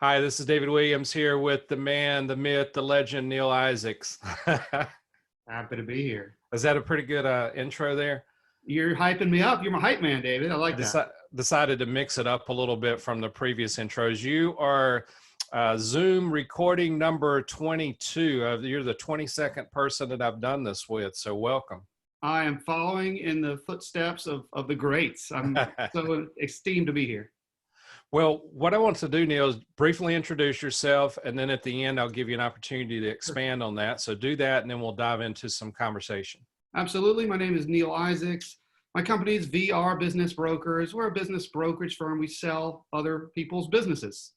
Hi, this is David Williams here with the man, the myth, the legend, Neal Isaacs. Happy to be here. Is that a pretty good intro there? You're hyping me up. You're my hype man, David. I I like that. decided to mix it up a little bit from the previous intros. You are Zoom recording number 22. You're the 22nd person that I've done this with, so welcome. I am following in the footsteps of the greats. I'm so esteemed to be here. Well, what I want to do, Neal, is briefly introduce yourself, and then at the end, I'll give you an opportunity to Sure. expand on that. So do that, and then we'll dive into some conversation. Absolutely. My name is Neal Isaacs. My company is VR Business Brokers. We're a business brokerage firm. We sell other people's businesses.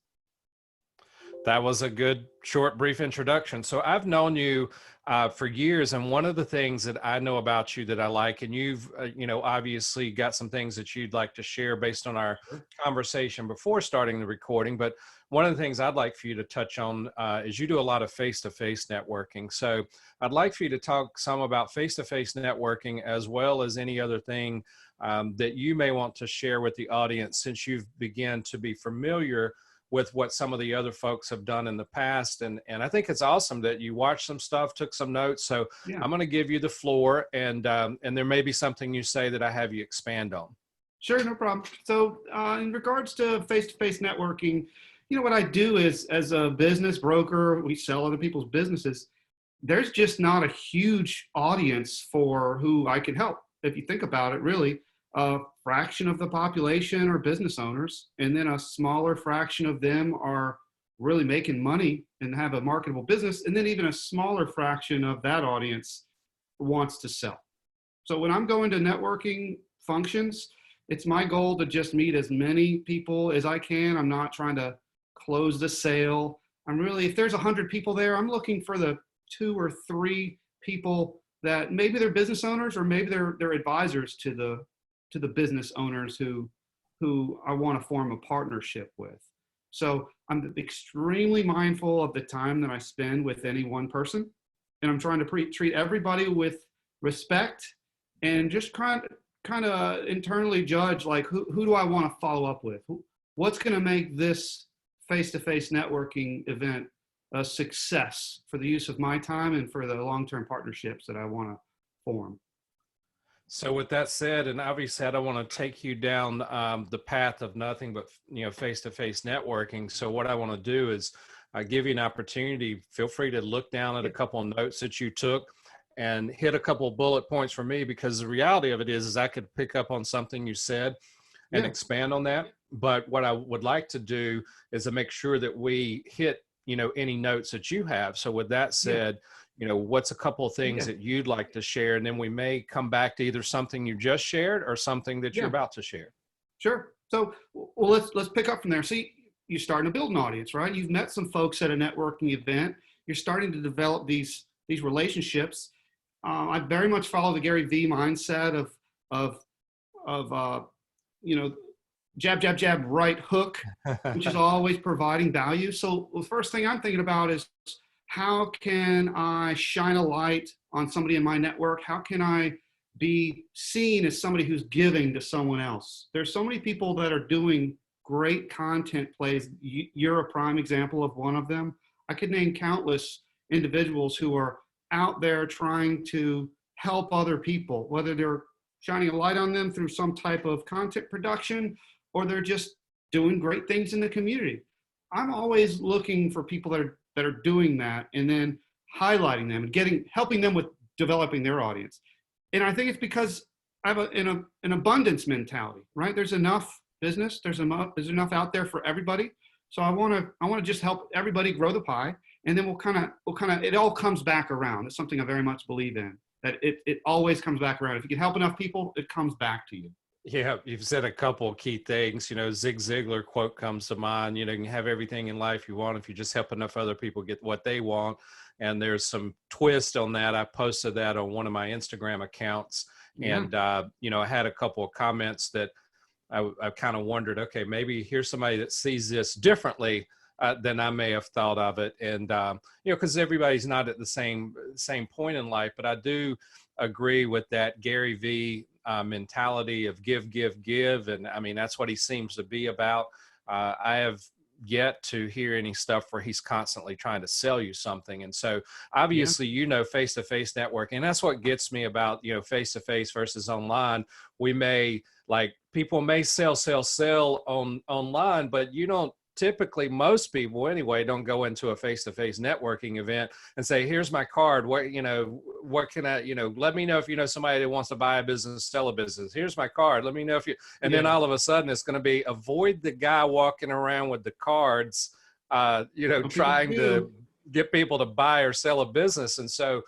That was a good, short, brief introduction. So I've known you for years, and one of the things that I know about you that I like, and you've, obviously got some things that you'd like to share based on our Sure. conversation before starting the recording. But one of the things I'd like for you to touch on is you do a lot of face-to-face networking. So I'd like for you to talk some about face-to-face networking as well as any other thing that you may want to share with the audience since you've begun to be familiar with what some of the other folks have done in the past. And I think it's awesome that you watched some stuff, took some notes. So Yeah. I'm going to give you the floor, and there may be something you say that I have you expand on. Sure, no problem. So, in regards to face-to-face networking, what I do is, as a business broker, we sell other people's businesses. There's just not a huge audience for who I can help. If you think about it, really, a fraction of the population are business owners, and then a smaller fraction of them are really making money and have a marketable business, and then even a smaller fraction of that audience wants to sell. So when I'm going to networking functions, it's my goal to just meet as many people as I can. I'm not trying to close the sale. I'm really, if there's 100 people there, I'm looking for the 2 or 3 people that maybe they're business owners, or maybe they're advisors to the business owners who I want to form a partnership with. So I'm extremely mindful of the time that I spend with any one person, and I'm trying to treat everybody with respect, and just kind of internally judge, like, who do I want to follow up with? What's going to make this face-to-face networking event a success for the use of my time and for the long-term partnerships that I want to form. So with that said, and obviously I don't want to take you down the path of nothing but face-to-face networking. So what I want to do is give you an opportunity. Feel free to look down at a couple of notes that you took and hit a couple of bullet points for me, because the reality of it is I could pick up on something you said and Yeah. expand on that. But what I would like to do is to make sure that we hit any notes that you have. So with that Yeah. said, what's a couple of things Yeah. that you'd like to share? And then we may come back to either something you just shared or something that you're Yeah. about to share. Sure. So, well, let's pick up from there. See, you're starting to build an audience, right? You've met some folks at a networking event. You're starting to develop these relationships. I very much follow the Gary V mindset of you know jab, jab, jab, right hook, which is always providing value. So the first thing I'm thinking about is, how can I shine a light on somebody in my network? How can I be seen as somebody who's giving to someone else? There's so many people that are doing great content plays. You're a prime example of one of them. I could name countless individuals who are out there trying to help other people, whether they're shining a light on them through some type of content production, or they're just doing great things in the community. I'm always looking for people that are doing that, and then highlighting them and helping them with developing their audience. And I think it's because I have an abundance mentality, right? There's enough business, there's enough out there for everybody. So I want to just help everybody grow the pie, and then we'll kind of it all comes back around. It's something I very much believe in, that it always comes back around. If you can help enough people, it comes back to you. Yeah, you've said a couple of key things. Zig Ziglar quote comes to mind. You can have everything in life you want if you just help enough other people get what they want. And there's some twist on that. I posted that on one of my Instagram accounts, Yeah. and I had a couple of comments that I kind of wondered, okay, maybe here's somebody that sees this differently than I may have thought of it. And because everybody's not at the same point in life, but I do agree with that Gary V mentality of give, give, give. And I mean, that's what he seems to be about. I have yet to hear any stuff where he's constantly trying to sell you something. And so Yeah. obviously, face-to-face networking, and that's what gets me about, face-to-face versus online. We may, like, people may sell on online, but you don't typically, most people anyway, don't go into a face-to-face networking event and say, here's my card, what can I, let me know if you know somebody that wants to buy a business, sell a business, here's my card, let me know if you, and then Yeah. all of a sudden it's going to be, avoid the guy walking around with the cards, Some people trying to do. get people to buy or sell a business. And so,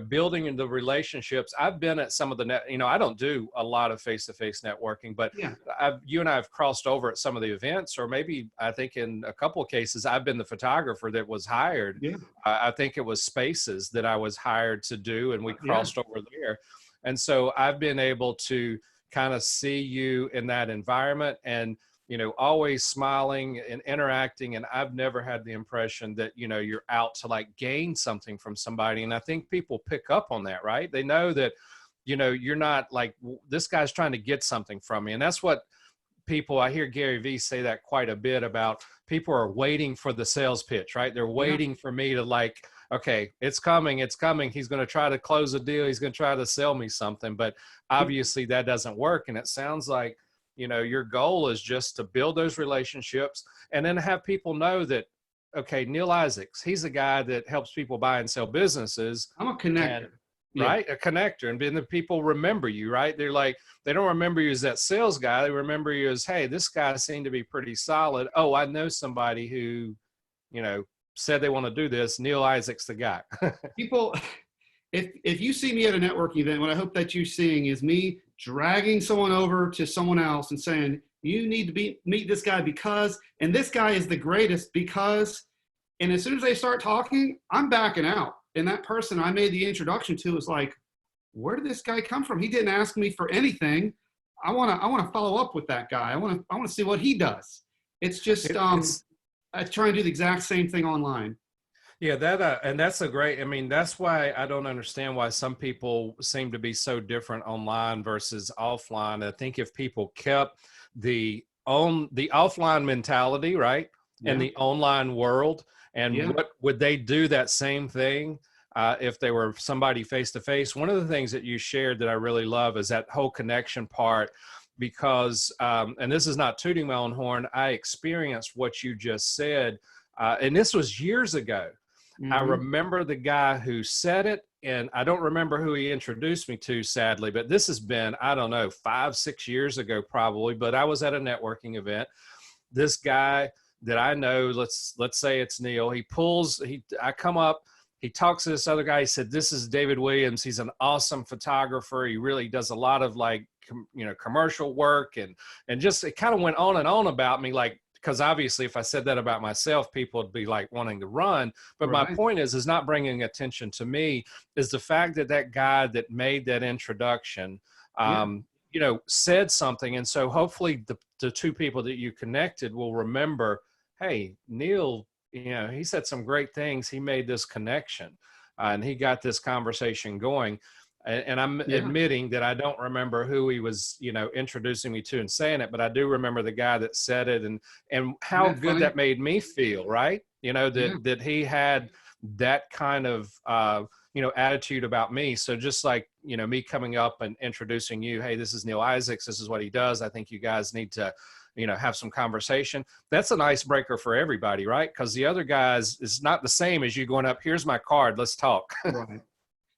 building in the relationships. I've been at some of the I don't do a lot of face-to-face networking, but Yeah. you and I have crossed over at some of the events, or maybe I think in a couple of cases, I've been the photographer that was hired. Yeah. I think it was Spaces that I was hired to do, and we Yeah. crossed over there. And so I've been able to kind of see you in that environment, and always smiling and interacting. And I've never had the impression that, you're out to like gain something from somebody. And I think people pick up on that, right? They know that, you're not like, this guy's trying to get something from me. And that's what I hear Gary Vee say that quite a bit about. People are waiting for the sales pitch, right? They're Yeah. waiting for me to, like, okay, it's coming. He's going to try to close a deal. He's going to try to sell me something, but obviously that doesn't work. And it sounds like, your goal is just to build those relationships and then have people know that, okay, Neal Isaacs, he's a guy that helps people buy and sell businesses. I'm a And connector. Yeah. right, a connector. And then the people remember you, right? They're like, they don't remember you as that sales guy. They remember you as, hey, this guy seemed to be pretty solid. Oh, I know somebody who, said they want to do this. Neal Isaacs, the guy. People, if you see me at a networking event, what I hope that you're seeing is me dragging someone over to someone else and saying, you need to meet this guy because, and this guy is the greatest because, and as soon as they start talking, I'm backing out. And that person I made the introduction to is like, where did this guy come from? He didn't ask me for anything. I want to follow up with that guy. I want to see what he does. It's just, I try and do the exact same thing online. Yeah, and that's a great, I mean, that's why I don't understand why some people seem to be so different online versus offline. I think if people kept the offline mentality, right, in Yeah. the online world, and Yeah. what would they do that same thing if they were somebody face to face? One of the things that you shared that I really love is that whole connection part, because, and this is not tooting my own horn, I experienced what you just said, and this was years ago. I Mm-hmm. remember the guy who said it, and I don't remember who he introduced me to, sadly, but this has been, I don't know, 5-6 years ago, probably, but I was at a networking event. This guy that I know, let's say it's Neal, I come up, he talks to this other guy. He said, this is David Williams. He's an awesome photographer. He really does a lot of commercial work, and just, it kind of went on and on about me, like, because obviously if I said that about myself, people would be like wanting to run. But my Right. point is not bringing attention to me, is the fact that that guy that made that introduction, Yeah. said something. And so hopefully the two people that you connected will remember, hey, Neal, he said some great things. He made this connection, and he got this conversation going. And I'm Yeah. admitting that I don't remember who he was, introducing me to and saying it, but I do remember the guy that said it, and Isn't how that good funny? that made me feel, right? Yeah. That he had that kind of, attitude about me. So just like, me coming up and introducing you, hey, this is Neal Isaacs. This is what he does. I think you guys need to, have some conversation. That's an icebreaker for everybody, right? Because the other guys is not the same as you going up, here's my card, let's talk. Right.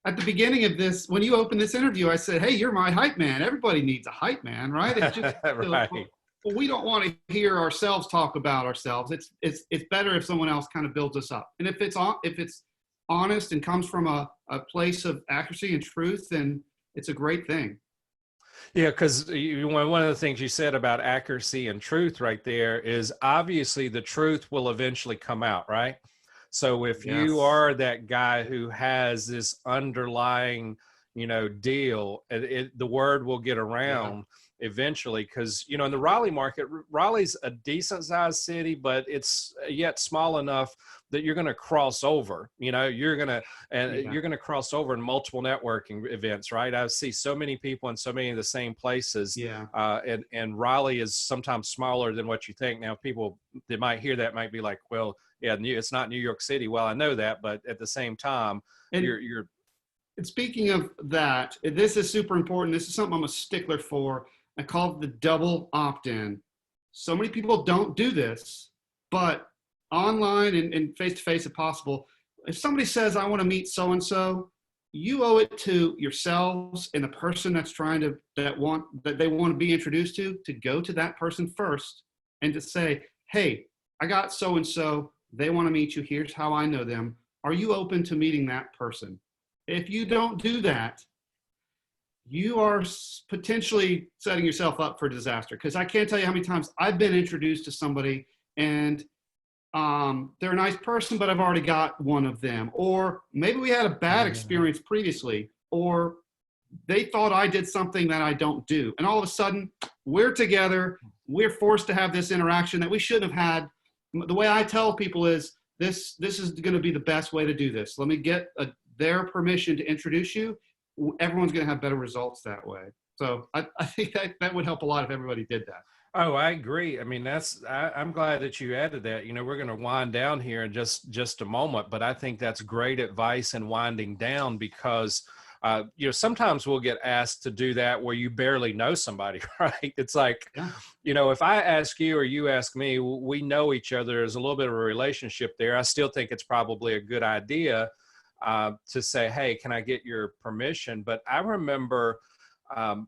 At the beginning of this, when you opened this interview, I said, hey, you're my hype man. Everybody needs a hype man, right? It's just, Right. well, we don't want to hear ourselves talk about ourselves. It's better if someone else kind of builds us up. And if it's honest and comes from a place of accuracy and truth, then it's a great thing. Yeah, because one of the things you said about accuracy and truth right there is obviously the truth will eventually come out, right? So if you Yes. are that guy who has this underlying, deal, the word will get Yeah. around. eventually. Because, you know, in the Raleigh market, Raleigh's a decent sized city, but it's yet small enough that you're going to cross over, you know, you're going to cross over in multiple networking events, right? I see so many people in so many of the same places. Yeah. And Raleigh is sometimes smaller than what you think. Now, people that might hear that might be like, well, yeah, it's not New York City. Well, I know that, but at the same time, you're and speaking of that, this is super important. This is something I'm a stickler for. I call it the double opt-in. So many people don't do this, but online and face-to-face if possible, if somebody says, I want to meet so-and-so, you owe it to yourselves and the person that's trying to, that they want to be introduced to go to that person first and to say, hey, I got so-and-so, they want to meet you, here's how I know them. Are you open to meeting that person? If you don't do that, you are potentially setting yourself up for disaster. Because I can't tell you how many times I've been introduced to somebody and they're a nice person, but I've already got one of them. Or maybe we had a bad experience previously, or they thought I did something that I don't do. And all of a sudden, we're together. We're forced to have this interaction that we shouldn't have had. The way I tell people is, this is going to be the best way to do this. Let me get their permission to introduce you. Everyone's going to have better results that way. So I think that would help a lot if everybody did that. Oh, I agree. I mean, I'm glad that you added that. You know, we're going to wind down here in just a moment, but I think that's great advice in winding down because, you know, sometimes we'll get asked to do that where you barely know somebody, right? It's like, you know, if I ask you or you ask me, we know each other. There's a little bit of a relationship there. I still think it's probably a good idea to say, hey, can I get your permission? But I remember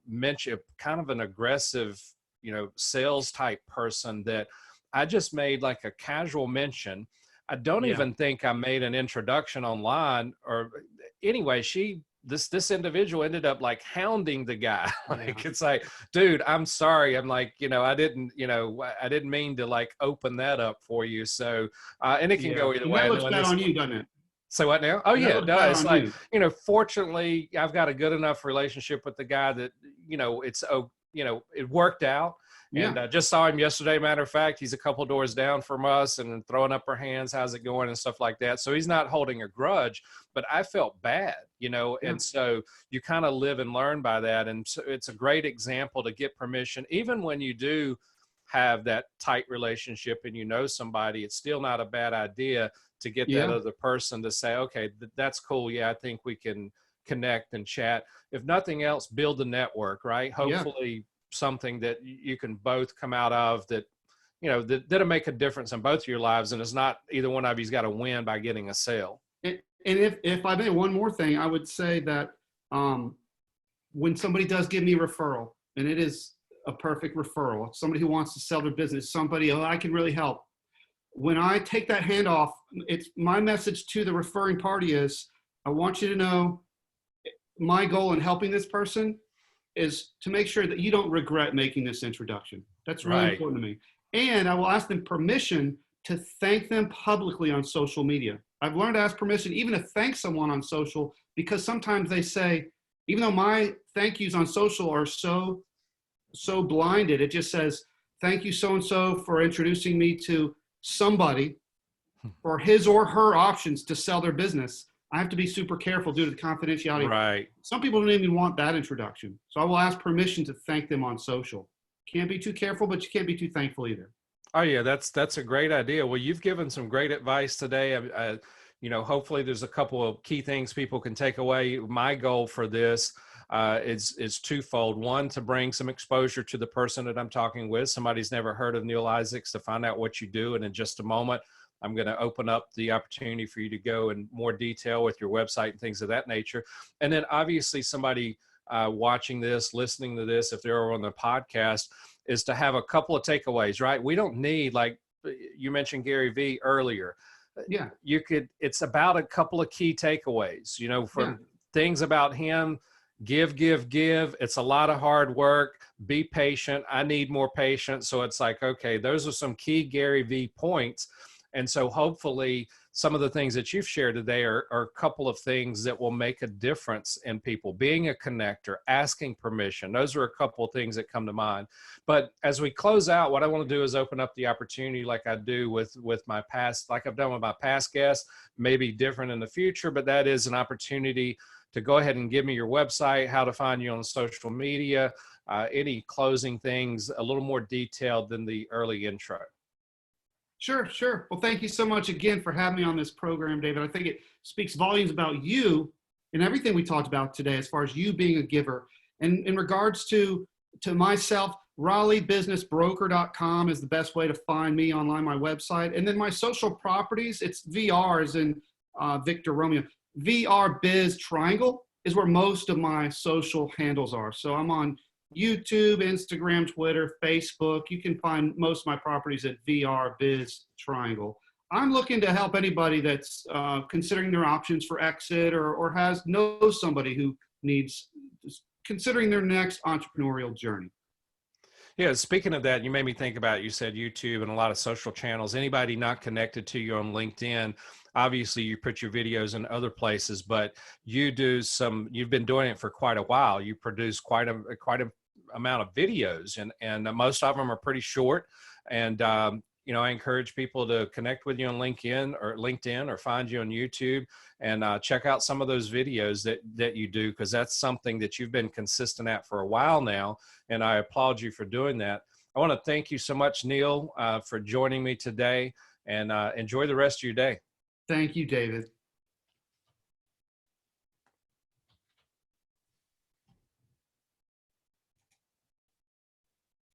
mention kind of an aggressive, you know, sales type person that I just made like a casual mention. I don't even think I made an introduction online or anyway, this individual ended up like hounding the guy. Like, it's like, dude, I'm sorry. I'm like, you know, I didn't mean to like open that up for you. So, and it can go either way. That looks bad on you, doesn't it? So what now? Oh yeah, it does. Like, you know, fortunately I've got a good enough relationship with the guy that, you know, you know, it worked out. And I just saw him yesterday. Matter of fact, he's a couple doors down from us and throwing up her hands. How's it going? And stuff like that. So he's not holding a grudge, but I felt bad, you know? And so you kind of live and learn by that. And so it's a great example to get permission, even when you do have that tight relationship and you know somebody, it's still not a bad idea to get that other person to say, okay, that's cool. Yeah, I think we can connect and chat. If nothing else, build a network, right? Hopefully something that you can both come out of that, you know, that'll make a difference in both of your lives. And it's not either one of you's got to win by getting a sale. And if I may, one more thing, I would say that when somebody does give me a referral, and it is a perfect referral, somebody who wants to sell their business, somebody, I can really help. When I take that hand off, it's my message to the referring party is, I want you to know my goal in helping this person is to make sure that you don't regret making this introduction. That's really important to me. And I will ask them permission to thank them publicly on social media. I've learned to ask permission even to thank someone on social, because sometimes they say, even though my thank yous on social are so blinded, it just says, thank you so-and-so for introducing me to somebody for his or her options to sell their business. I have to be super careful due to the confidentiality. Right. Some people don't even want that introduction. So I will ask permission to thank them on social. Can't be too careful, but you can't be too thankful either. Oh yeah, that's a great idea. Well, you've given some great advice today. You know, hopefully there's a couple of key things people can take away. My goal for this is twofold. One, to bring some exposure to the person that I'm talking with. Somebody's never heard of Neal Isaacs, to find out what you do. And in just a moment, I'm going to open up the opportunity for you to go in more detail with your website and things of that nature. And then obviously somebody watching this, listening to this, if they're on the podcast, is to have a couple of takeaways, right? We don't need, like you mentioned Gary Vee earlier. Yeah. It's about a couple of key takeaways, you know, from things about him. Give. It's a lot of hard work. Be patient. I need more patience. So it's like, okay, those are some key Gary Vee points. And so hopefully some of the things that you've shared today are a couple of things that will make a difference in people. Being a connector, asking permission. Those are a couple of things that come to mind. But as we close out, what I want to do is open up the opportunity like I do with my past, like I've done with my past guests, maybe different in the future, but that is an opportunity to go ahead and give me your website, how to find you on social media, any closing things, a little more detailed than the early intro. Sure, sure. Well, thank you so much again for having me on this program, David. I think it speaks volumes about you and everything we talked about today as far as you being a giver. And in regards to myself, RaleighBusinessBroker.com is the best way to find me online, my website. And then my social properties, it's VR as in Victor Romeo. VR Biz Triangle is where most of my social handles are. So I'm on YouTube, Instagram, Twitter, Facebook. You can find most of my properties at VR Biz Triangle. I'm looking to help anybody that's considering their options for exit or knows somebody who needs considering their next entrepreneurial journey. Yeah, speaking of that, you made me think about, you said YouTube and a lot of social channels. Anybody not connected to you on LinkedIn, obviously you put your videos in other places, but you've been doing it for quite a while. You produce quite a amount of videos, and most of them are pretty short. And I encourage people to connect with you on LinkedIn or find you on YouTube and check out some of those videos that you do, because that's something that you've been consistent at for a while now, and I applaud you for doing that. I want to thank you so much, Neal, for joining me today, and enjoy the rest of your day. Thank you, David.